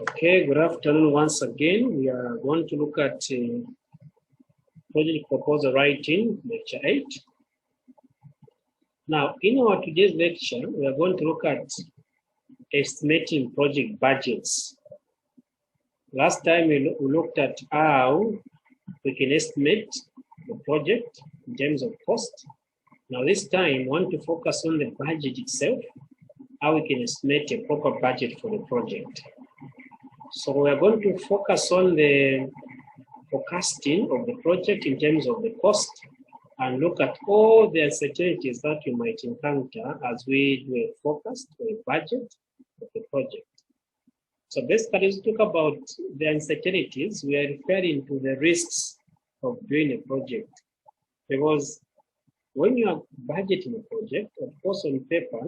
Okay, good afternoon once again. We are going to look at project proposal writing, lecture 8. Now, in our today's lecture, we are going to look at estimating project budgets. Last time we looked at how we can estimate the project in terms of cost. Now this time, we want to focus on the budget itself, how we can estimate a proper budget for the project. So we are going to focus on the forecasting of the project in terms of the cost and look at all the uncertainties that we might encounter as we do a forecast or a budget of the project. So basically, as we talk about the uncertainties, we are referring to the risks of doing a project. Because when you are budgeting a project, of course on paper,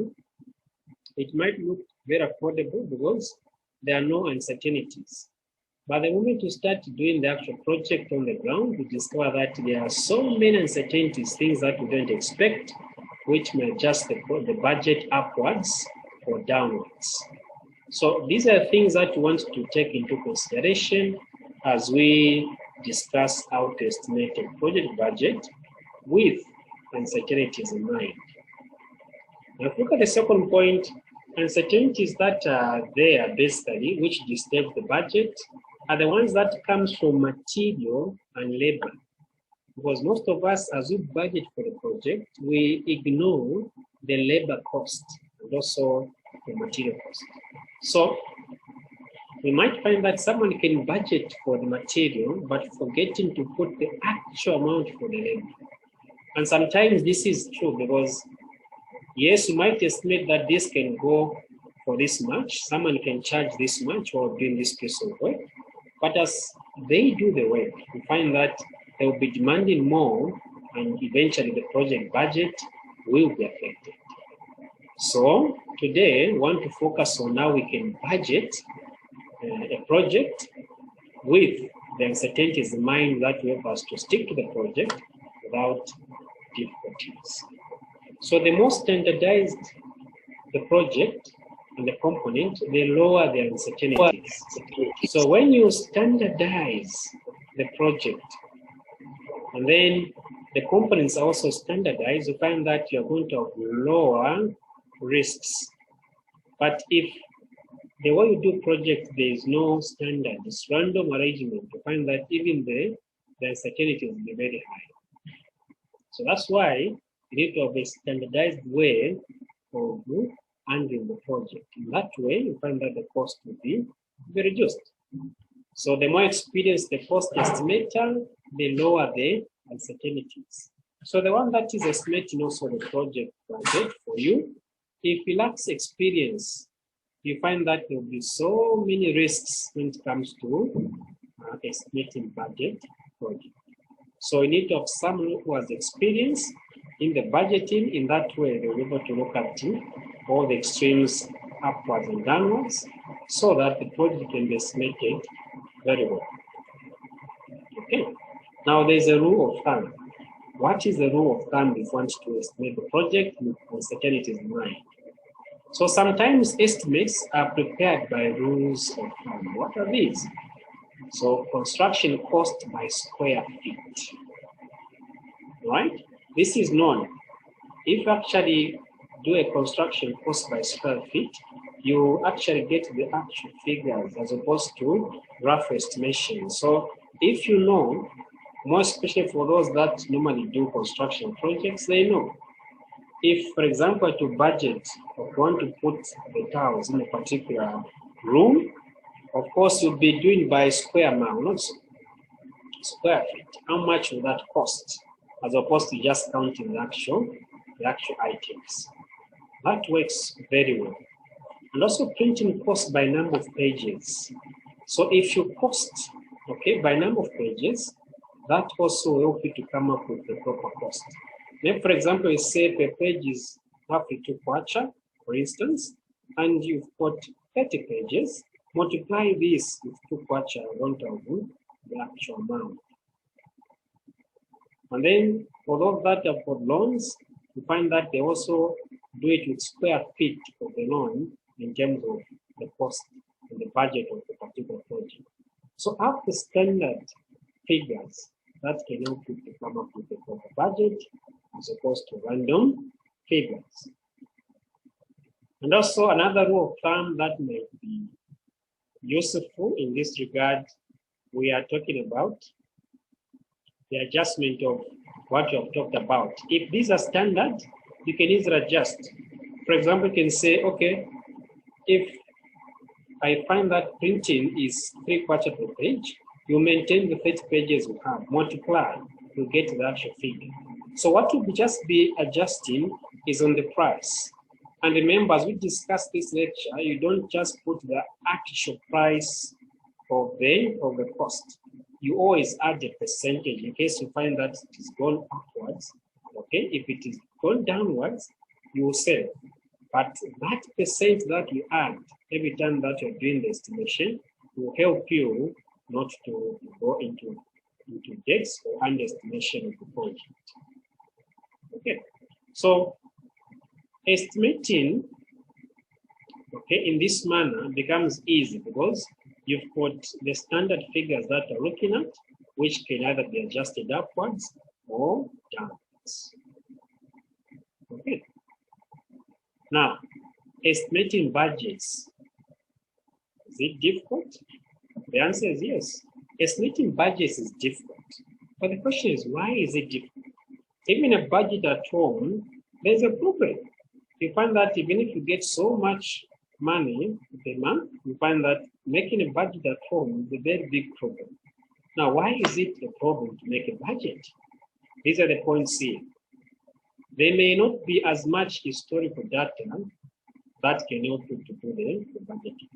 it might look very affordable because there are no uncertainties. But the moment you start doing the actual project on the ground, you discover that there are so many uncertainties, things that we don't expect, which may adjust the budget upwards or downwards. So these are things that we want to take into consideration as we discuss how to estimate a project budget with uncertainties in mind. Now, if you look at the second point, uncertainties that are there basically, which disturb the budget, are the ones that comes from material and labor. Because most of us, as we budget for the project, we ignore the labor cost and also the material cost. So we might find that someone can budget for the material, but forgetting to put the actual amount for the labor. And sometimes this is true because yes, you might estimate that this can go for this much, someone can charge this much for doing this piece of work, but as they do the work, you find that they will be demanding more and eventually the project budget will be affected. So today, we want to focus on how we can budget a project with the uncertainties in mind that will help us to stick to the project without difficulties. So the more standardized the project and the component, the lower the uncertainties. So when you standardize the project and then the components are also standardized, you find that you're going to have lower risks. But if the way you do project, there is no standard, it's random arrangement, you find that even the uncertainties will be very high. So that's why you need to have a standardized way of handling the project. In that way, you find that the cost will be reduced. So the more experienced the cost estimator, the lower the uncertainties. So the one that is estimating also the project budget for you, if he lacks experience, you find that there will be so many risks when it comes to estimating budget project. So you need to have someone who has experience in the budgeting. In that way, they'll be able to look at all the extremes upwards and downwards so that the project can be estimated very well. Okay. Now there's a rule of thumb. What is the rule of thumb if you want to estimate the project with uncertainties in mind? So sometimes estimates are prepared by rules of thumb. What are these? So construction cost by square feet, right? This is known. If you actually do a construction cost by square feet, you actually get the actual figures as opposed to rough estimation. So if you know, more especially for those that normally do construction projects, they know. If, for example, to budget or want to put the tiles in a particular room, of course, you'll be doing by square mile, not square feet. How much will that cost? As opposed to just counting the actual items. That works very well. And also printing cost by number of pages. So if you cost, okay, by number of pages, that also will help you to come up with the proper cost. Then, for example, you say per page is roughly 2 kwacha, for instance, and you've got 30 pages. Multiply this with 2 kwacha, 1,000, the actual amount. And then for those that have got loans, you find that they also do it with square feet of the loan in terms of the cost and the budget of the particular project. So have the standard figures that can help you to come up with a proper budget as opposed to random figures. And also another rule of thumb that may be useful in this regard, we are talking about the adjustment of what you have talked about. If these are standard, you can easily adjust. For example, you can say, okay, if I find that printing is 3/4 of the page, you maintain the 30 pages you have, multiply, you get the actual figure. So what you'll just be adjusting is on the price. And remember, as we discussed this lecture, you don't just put the actual price of the cost. You always add a percentage in case you find that it is gone upwards. Okay, if it is gone downwards, you will save. But that percent that you add every time that you're doing the estimation will help you not to go into debts or underestimation of the project. Okay, so estimating, okay, in this manner becomes easy because you've got the standard figures that you're looking at, which can either be adjusted upwards or downwards. Okay. Now, estimating budgets, is it difficult? The answer is yes. Estimating budgets is difficult. But the question is, why is it difficult? Even a budget at home, there's a problem. You find that even if you get so much money per month, you find that making a budget at home is a very big problem. Now, why is it a problem to make a budget? These are the points here. There may not be as much historical data that can help you to do the budgeting.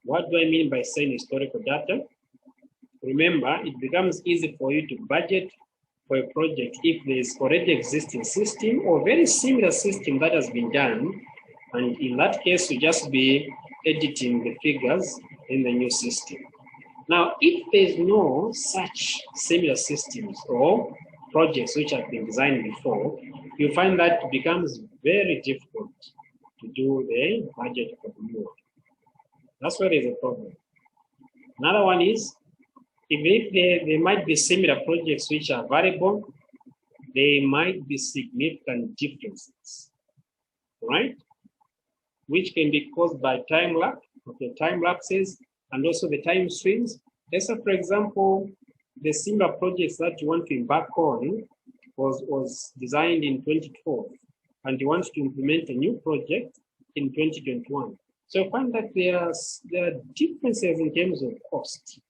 What do I mean by saying historical data? Remember, it becomes easy for you to budget for a project if there is already existing system or very similar system that has been done. And in that case, you just be editing the figures in the new system. Now, if there's no such similar systems or projects which have been designed before, you find that it becomes very difficult to do the budget for the new one. That's where there's a problem. Another one is, even if there might be similar projects which are variable, there might be significant differences, right? Which can be caused by time lag, okay, time lapses, and also the time swings. Let's say, for example, the similar projects that you want to embark on was designed in 2012, and you want to implement a new project in 2021. So you find that there are differences in terms of cost,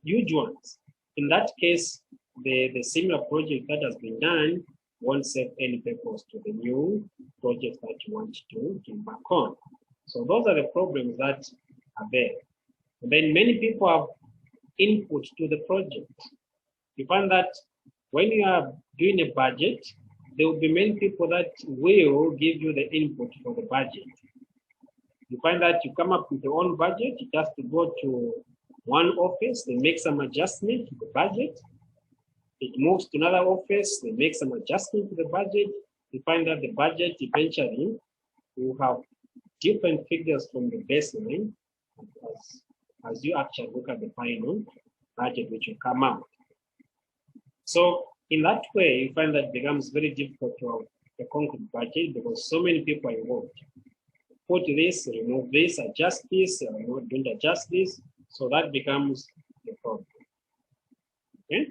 huge ones. In that case, the similar project that has been done won't serve any purpose to the new project that you want to embark on. So those are the problems that are there. And then many people have input to the project. You find that when you are doing a budget, there will be many people that will give you the input for the budget. You find that you come up with your own budget, you have to go to one office, they make some adjustment to the budget. It moves to another office, they make some adjustment to the budget. You find that the budget eventually will have different figures from the baseline as you actually look at the final budget which will come out. So in that way, you find that it becomes very difficult to have a concrete budget because so many people are involved. Put this, remove this, adjust this, don't adjust this. So that becomes the problem. Okay?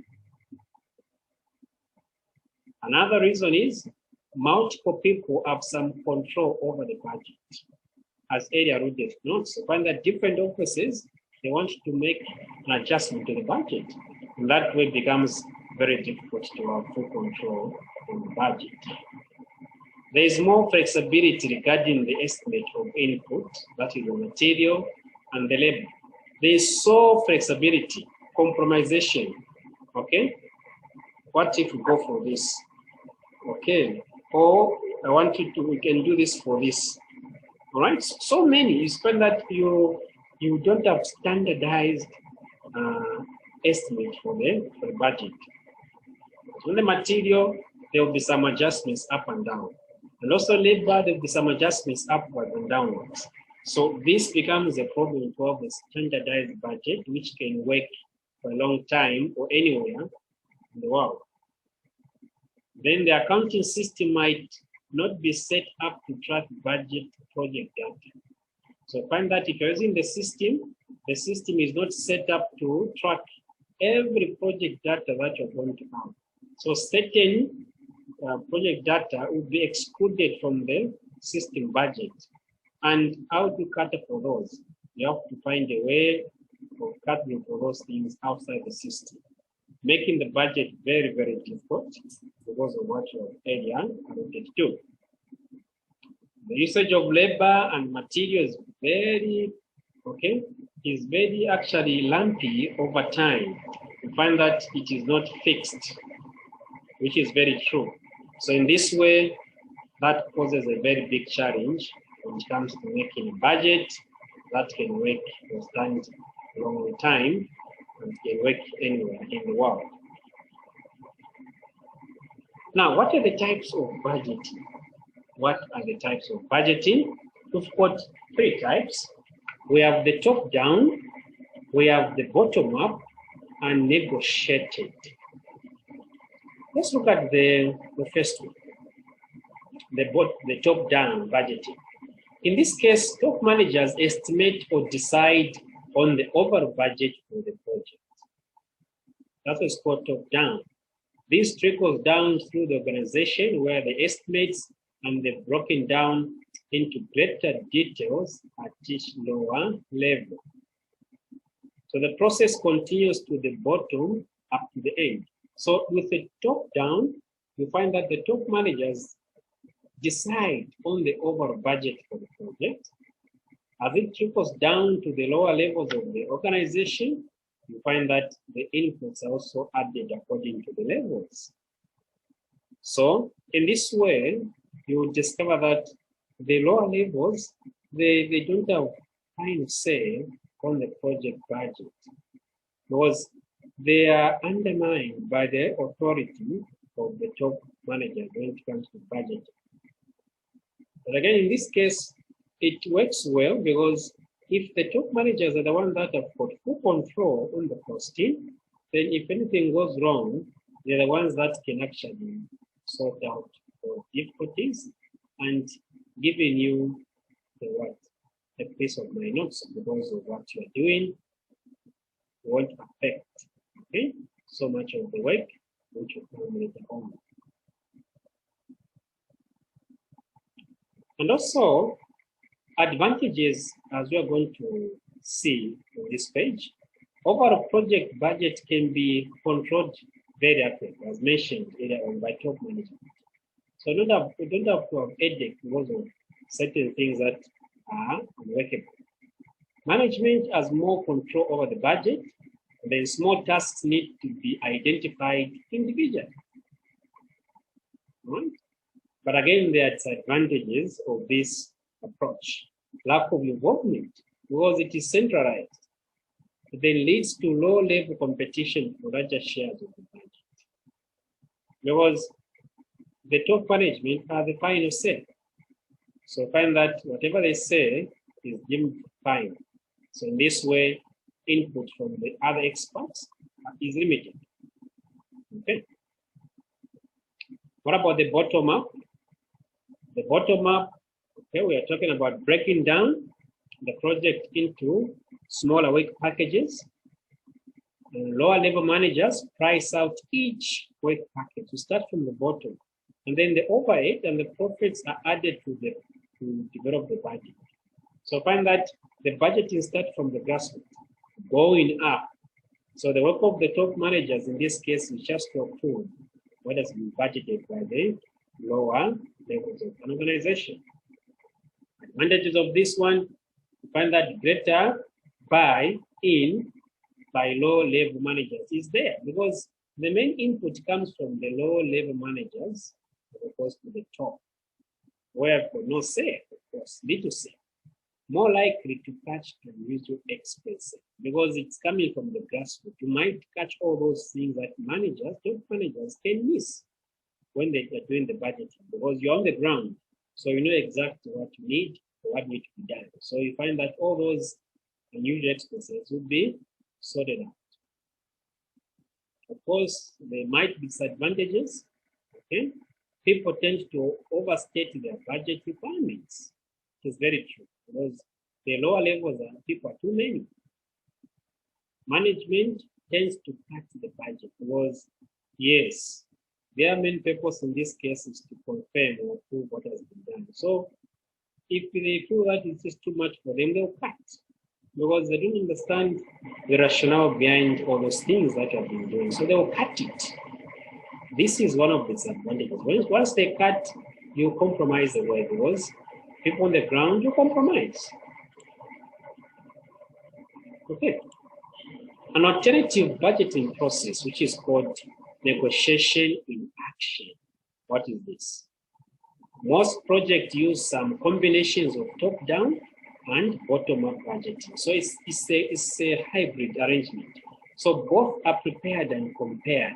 Another reason is multiple people have some control over the budget. As earlier alluded to, so find that different offices, they want to make an adjustment to the budget. And that way it becomes very difficult to have full control on the budget. There is more flexibility regarding the estimate of input, that is the material and the labor. There is so flexibility, compromisation, okay? What if we go for this? Okay, or I want you to, we can do this for this. All right, so many, you spend that you don't have standardized estimate for the budget. On the material, there will be some adjustments up and down. And also labor, there'll be some adjustments upward and downwards. So this becomes a problem to have a standardized budget which can work for a long time or anywhere in the world. Then the accounting system might not be set up to track budget project data. So find that if you're using the system is not set up to track every project data that you're going to have. So certain project data will be excluded from the system budget. And how to cater for those? You have to find a way of catering for those things outside the system, making the budget very, very difficult because of what you have earlier alluded to. The usage of labor and material is very, actually lumpy over time. You find that it is not fixed, which is very true. So in this way, that poses a very big challenge when it comes to making a budget that can work or stand a long time and can work anywhere in the world. Now, what are the types of budgeting? What are the types of budgeting? We've got three types. We have the top-down, we have the bottom-up, and negotiated. Let's look at the first one, the top-down budgeting. In this case, top managers estimate or decide on the overall budget for the project. That is called top-down. This trickles down through the organization where the estimates and they're broken down into greater details at each lower level. So the process continues to the bottom up to the end. So with the top down, you find that the top managers decide on the overall budget for the project. As it trickles down to the lower levels of the organization, you find that the inputs are also added according to the levels. So in this way, you will discover that the lower levels, they don't have final say on the project budget because they are undermined by the authority of the top manager when it comes to budget. But again, in this case, it works well because if the top managers are the ones that have got full control on the costing, then if anything goes wrong, they're the ones that can actually sort out the difficulties and giving you the peace of mind, not because of what you're doing won't affect so much of the work which you can later on. And also advantages, as we are going to see on this page, overall project budget can be controlled very accurately, as mentioned earlier on by top management. So you don't have to have headache because of certain things that are unworkable. Management has more control over the budget, and then small tasks need to be identified individually. Right? But again, there are disadvantages of this approach. Lack of involvement, because it is centralized. It then leads to low-level competition for larger shares of the budget. Because the top management are the final say. So find that whatever they say is deemed fine. So in this way, input from the other experts is limited. Okay. What about the bottom up? The bottom up, okay, we are talking about breaking down the project into smaller work packages. And lower level managers price out each work package. You start from the bottom. And then the overhead and the profits are added to develop the budget. So find that the budgeting starts from the grassroots, going up. So the work of the top managers in this case is just to approve what has been budgeted by the lower levels of an organization. Advantages of this one, find that greater buy-in by low-level managers is there because the main input comes from the low-level managers as opposed to the top, where for no say, of course, little say, more likely to catch unusual expenses because it's coming from the grassroots. You might catch all those things that managers, top managers can miss when they are doing the budgeting because you're on the ground, So you know exactly what you need or what needs to be done. So you find that all those unusual expenses would be sorted out. Of course, there might be disadvantages. Okay, people tend to overstate their budget requirements. It is very true because the lower levels people are too many. Management tends to cut the budget because, yes, their main purpose in this case is to confirm or prove what has been done. So if they feel that it is too much for them, they'll cut because they don't understand the rationale behind all those things that have been doing. So they will cut it. This is one of the disadvantages. Once they cut, you compromise the way because people on the ground, you compromise. Okay. An alternative budgeting process, which is called negotiation in action. What is this? Most projects use some combinations of top-down and bottom-up budgeting. So it's a hybrid arrangement. So both are prepared and compared.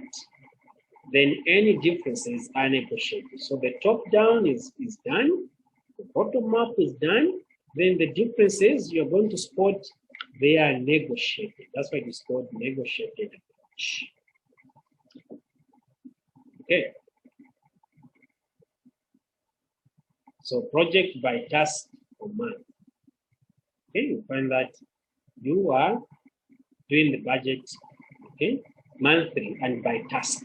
Then any differences are negotiated. So the top-down is done, the bottom-up is done, then the differences you're going to spot, they are negotiated. That's why it is called negotiated approach. Okay. So project by task or month. Okay, you find that you are doing the budget, okay, monthly and by task.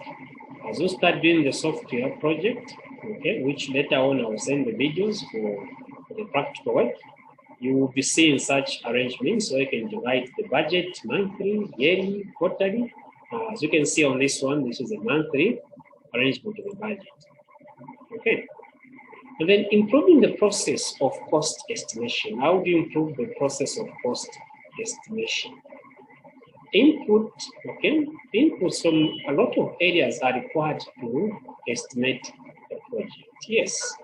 As you start doing the software project, okay, which later on I will send the videos for the practical work, you will be seeing such arrangements. So you can divide the budget monthly, yearly, quarterly. As you can see on this one, this is a monthly arrangement of the budget. Okay. And then improving the process of cost estimation. How do you improve the process of cost estimation? Inputs from a lot of areas are required to estimate the project. Yes,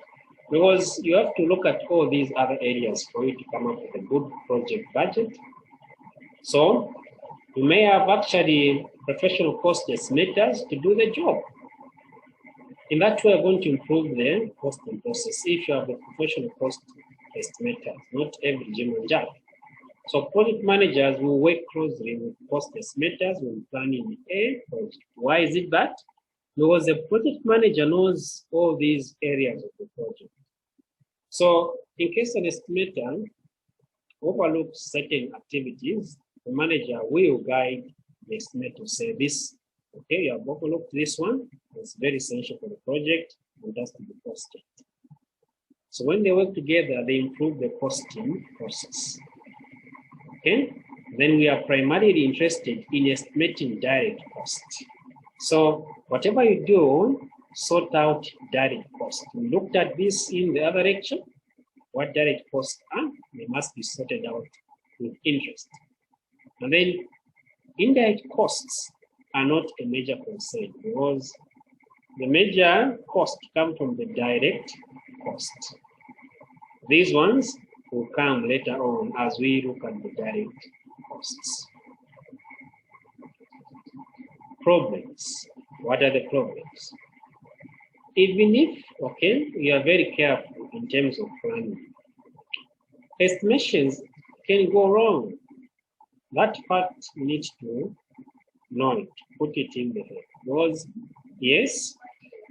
because you have to look at all these other areas for you to come up with a good project budget. So you may have actually professional cost estimators to do the job. In that way, we're going to improve the costing process if you have the professional cost estimators, not every German job. So project managers will work closely with cost estimators when planning a project. Why is it that? Because the project manager knows all these areas of the project. So in case an estimator overlooks certain activities, the manager will guide the estimator to say this, okay, you have overlooked this one, it's very essential for the project, and that's to be costed. So when they work together, they improve the costing process. Okay, then we are primarily interested in estimating direct costs. So whatever you do, sort out direct costs. We looked at this in the other lecture. What direct costs are, they must be sorted out with interest. And then indirect costs are not a major concern because the major costs come from the direct cost. These ones will come later on as we look at the direct costs. Problems. What are the problems? Even if, okay, we are very careful in terms of planning, estimations can go wrong. That fact we need to know it, put it in the head. Because, yes,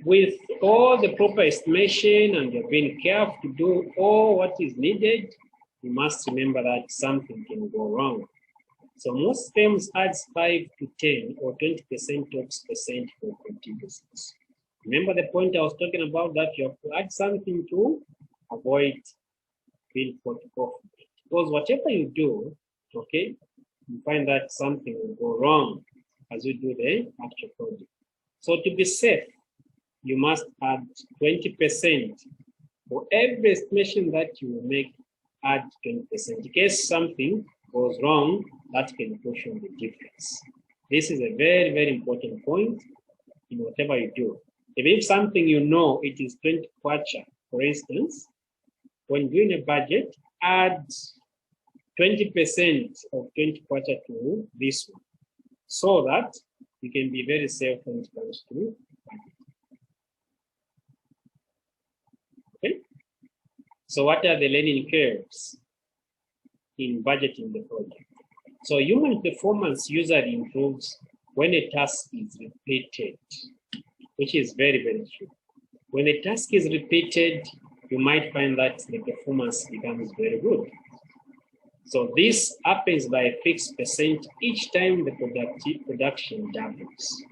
with all the proper estimation and you're being careful to do all what is needed, you must remember that something can go wrong. So most firms add 5 to 10 or 20% tax percent for contingencies. Remember the point I was talking about, that you have to add something to avoid being put off. Because whatever you do, okay, you find that something will go wrong as you do the actual project. So to be safe, you must add 20%. For every estimation that you will make, add 20%. In case something goes wrong, that can push on the difference. This is a very, very important point in whatever you do. If something you know it is 20 kwacha, for instance, when doing a budget, add 20% of 20 kwacha to this one, so that you can be very safe when it comes to budget. Okay? So what are the learning curves in budgeting the project? So human performance usually improves when a task is repeated, which is very, very true. When a task is repeated, you might find that the performance becomes very good. So this happens by a fixed percent each time the production doubles.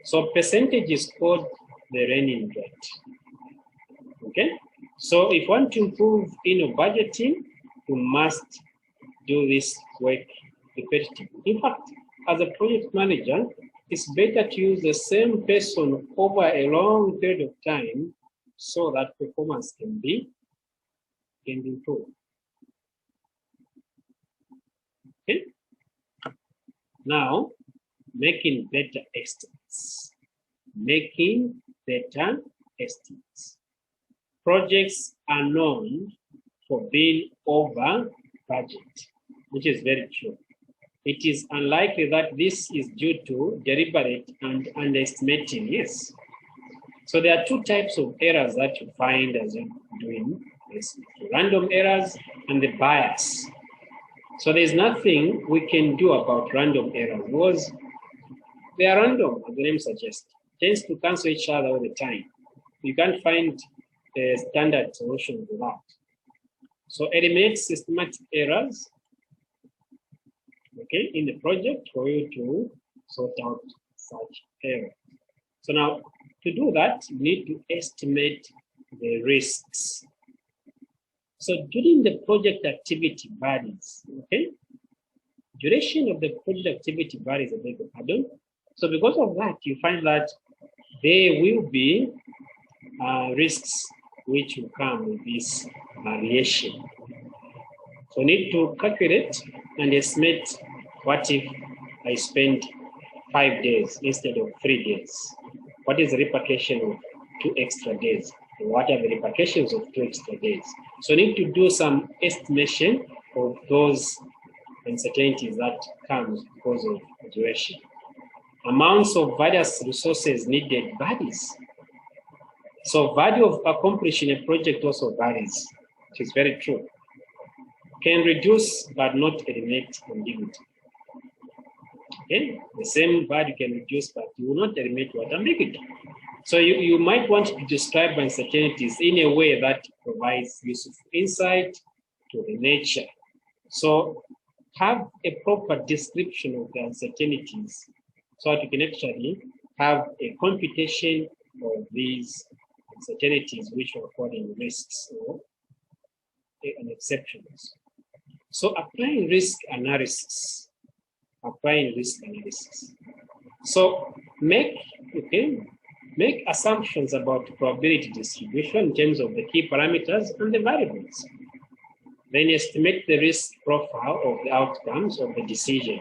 So percentage is called the learning rate. Okay? So if you want to improve in your budgeting, you must do this work repetitively. In fact, as a project manager, it's better to use the same person over a long period of time so that performance can be improved. Okay? Now, making better estimates. Making better estimates. Projects are known for being over budget, which is very true. It is unlikely that this is due to deliberate and underestimating, yes. So there are two types of errors that you find as you're doing this: random errors and the bias. So there's nothing we can do about random errors because they are random, as the name suggests. Tends to cancel each other all the time. You can't find a standard solution for that. So eliminate systematic errors, okay, in the project for you to sort out such errors. So now, to do that, you need to estimate the risks. So during the project activity varies, okay? Duration of the project activity varies a bit, pardon. So because of that, you find that there will be risks which will come with this variation. So need to calculate and estimate what if I spend 5 days instead of 3 days? What is the repercussion of 2 extra days? And what are the repercussions of 2 extra days? So need to do some estimation of those uncertainties that comes because of duration. Amounts of various resources needed varies. So value of accomplishing a project also varies, which is very true. Can reduce but not eliminate ambiguity. Okay, the same value can reduce but you will not eliminate what ambiguity. So you might want to describe uncertainties in a way that provides useful insight to the nature. So have a proper description of the uncertainties so that you can actually have a computation of these uncertainties which are according risks or an exceptions. So applying risk analysis. So make assumptions about probability distribution in terms of the key parameters and the variables. Then estimate the risk profile of the outcomes of the decision.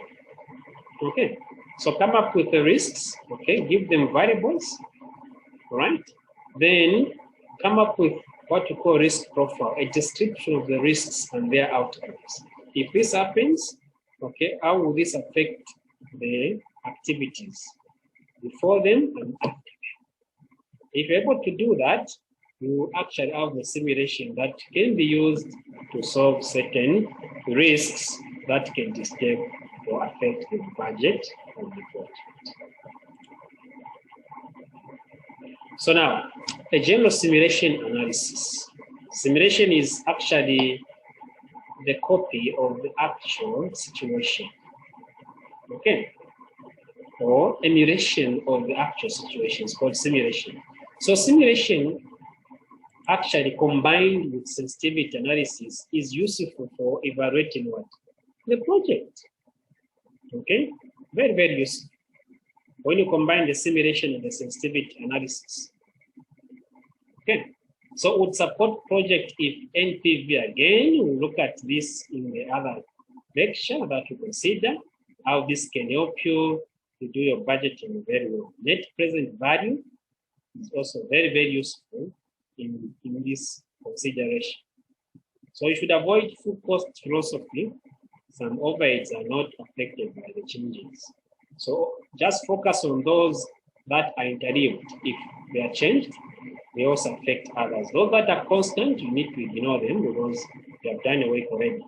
Okay, so come up with the risks, okay, give them variables, right? Then come up with what you call risk profile, a description of the risks and their outcomes. If this happens, okay, how will this affect the activities before them and after them? If you're able to do that, you actually have a simulation that can be used to solve certain risks that can disturb or affect the budget of the project. So now, a general simulation analysis. Simulation is actually the copy of the actual situation, okay? Or emulation of the actual situation is called simulation. So simulation actually combined with sensitivity analysis is useful for evaluating what? The project, okay? Very, very useful. When you combine the simulation and the sensitivity analysis, okay? So it would support project if NPV again. We'll look at this in the other lecture that you consider, how this can help you to do your budgeting very well. Net present value is also very, very useful in this consideration. So you should avoid full cost philosophy. Some overheads are not affected by the changes. So just focus on those that are interleaved, if they are changed, they also affect others. Those that are constant, you need to ignore them because you have done your work already.